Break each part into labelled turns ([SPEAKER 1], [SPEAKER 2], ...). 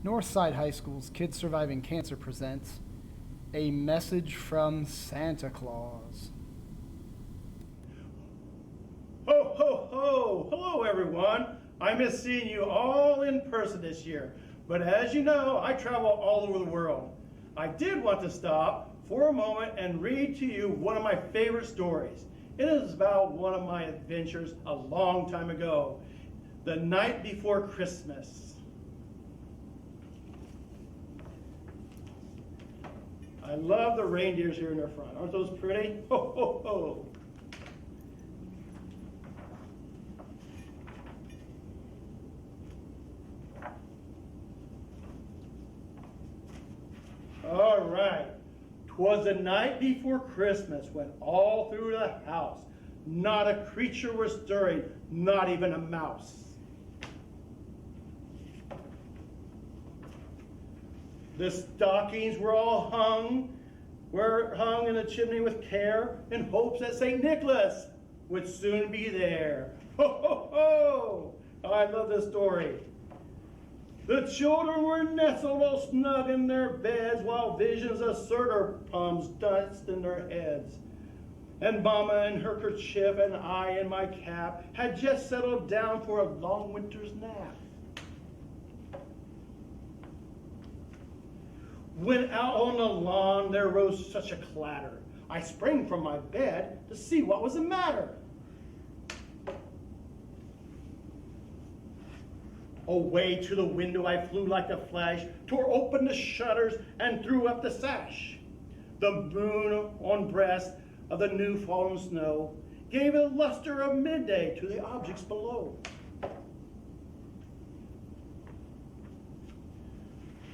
[SPEAKER 1] Northside High School's Kids Surviving Cancer presents A Message from Santa Claus.
[SPEAKER 2] Ho, ho, ho! Hello, everyone. I miss seeing you all in person this year. But as you know, I travel all over the world. I did want to stop for a moment and read to you one of my favorite stories. It is about one of my adventures a long time ago, the night before Christmas. I love the reindeers here in the front. Aren't those pretty? Ho, ho, ho! All right. 'Twas the night before Christmas when all through the house not a creature was stirring, not even a mouse. The stockings were all hung in the chimney with care in hopes that St. Nicholas would soon be there. Ho, ho, ho! I love this story. The children were nestled all snug in their beds while visions of cider plums danced in their heads. And Mama in her kerchief and I in my cap had just settled down for a long winter's nap. When out on the lawn there rose such a clatter, I sprang from my bed to see what was the matter. Away to the window I flew like a flash, tore open the shutters and threw up the sash. The moon on breast of the new fallen snow gave a luster of midday to the objects below.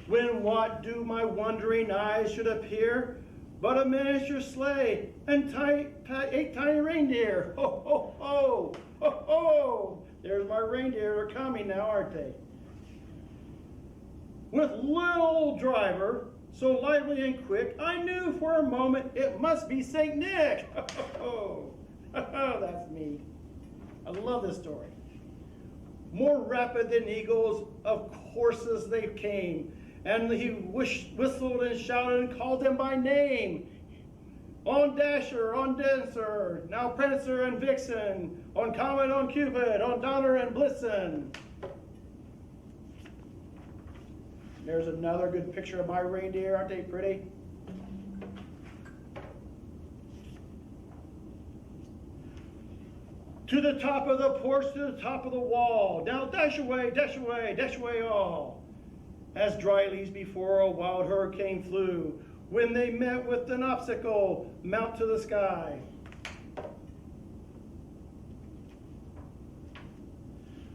[SPEAKER 2] When what do my wondering eyes should appear but a miniature sleigh and 8 tiny reindeer? Ho, ho, ho! Ho, ho! There's my reindeer. They're coming now, aren't they? With little old driver, so lively and quick, I knew for a moment it must be St. Nick. Ho, ho, ho! That's me. I love this story. More rapid than eagles, of courses they came. And he whistled and shouted and called them by name. On Dasher, on Dancer, now Prancer and Vixen, on Comet, on Cupid, on Donner and Blitzen. There's another good picture of my reindeer. Aren't they pretty? To the top of the porch, to the top of the wall. Now dash away, dash away, dash away all. As dry leaves before a wild hurricane flew, when they met with an obstacle, mount to the sky.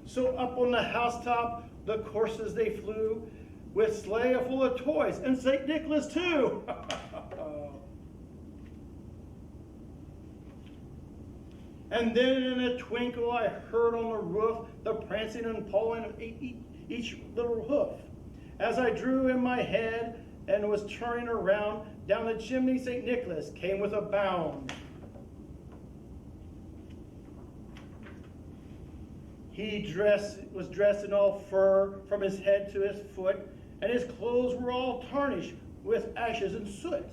[SPEAKER 2] So up on the housetop, the coursers they flew, with sleigh full of toys, and St. Nicholas too. And then in a twinkle I heard on the roof the prancing and pawing of each little hoof. As I drew in my head and was turning around, down the chimney St. Nicholas came with a bound. He was dressed in all fur from his head to his foot, and his clothes were all tarnished with ashes and soot.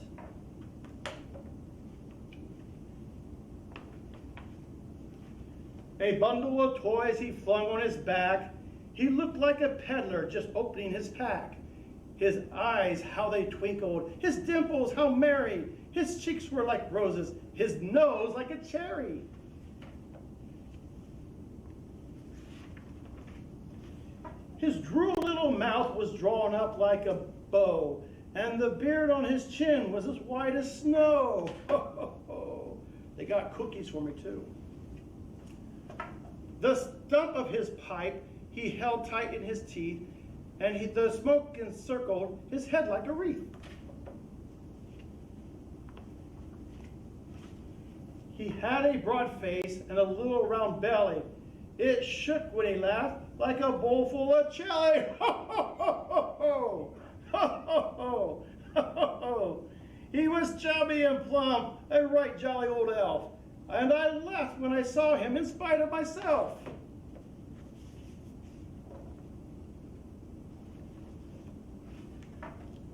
[SPEAKER 2] A bundle of toys he flung on his back. He looked like a peddler just opening his pack. His eyes, how they twinkled, his dimples, how merry. His cheeks were like roses, his nose like a cherry. His droll little mouth was drawn up like a bow, and the beard on his chin was as white as snow. Ho, ho, ho. They got cookies for me too. The stump of his pipe he held tight in his teeth, and the smoke encircled his head like a wreath. He had a broad face and a little round belly. It shook when he laughed like a bowl full of jelly. Ho, ho, ho, ho, ho! Ho, ho, ho! Ho, ho, ho! He was chubby and plump, a right jolly old elf, and I laughed when I saw him in spite of myself.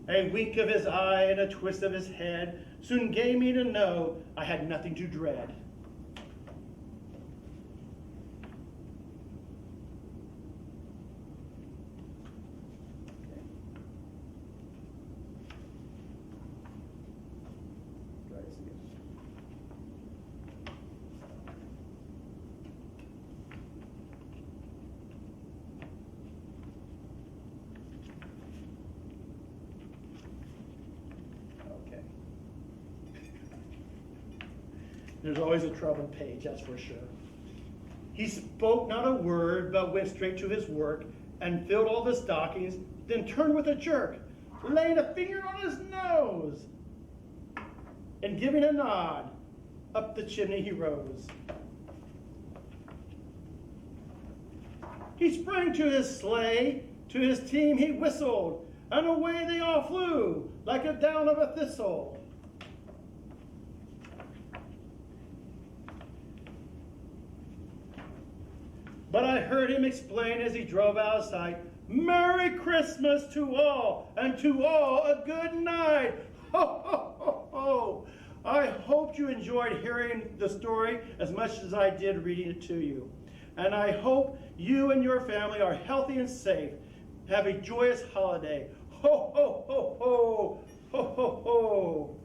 [SPEAKER 2] A wink of his eye and a twist of his head soon gave me to know I had nothing to dread. There's always a troubled page, that's for sure. He spoke not a word, but went straight to his work and filled all the stockings, then turned with a jerk, laying a finger on his nose, and giving a nod, up the chimney he rose. He sprang to his sleigh, to his team he whistled, and away they all flew, like a down of a thistle. But I heard him explain as he drove out of sight, Merry Christmas to all, and to all a good night. Ho, ho, ho, ho. I hope you enjoyed hearing the story as much as I did reading it to you. And I hope you and your family are healthy and safe. Have a joyous holiday. Ho, ho, ho, ho. Ho, ho, ho.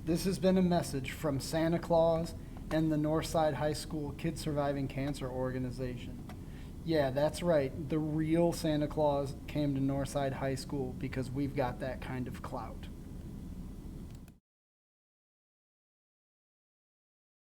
[SPEAKER 1] This has been a message from Santa Claus and the Northside High School Kids Surviving Cancer organization. Yeah, that's right. The real Santa Claus came to Northside High School because we've got that kind of clout.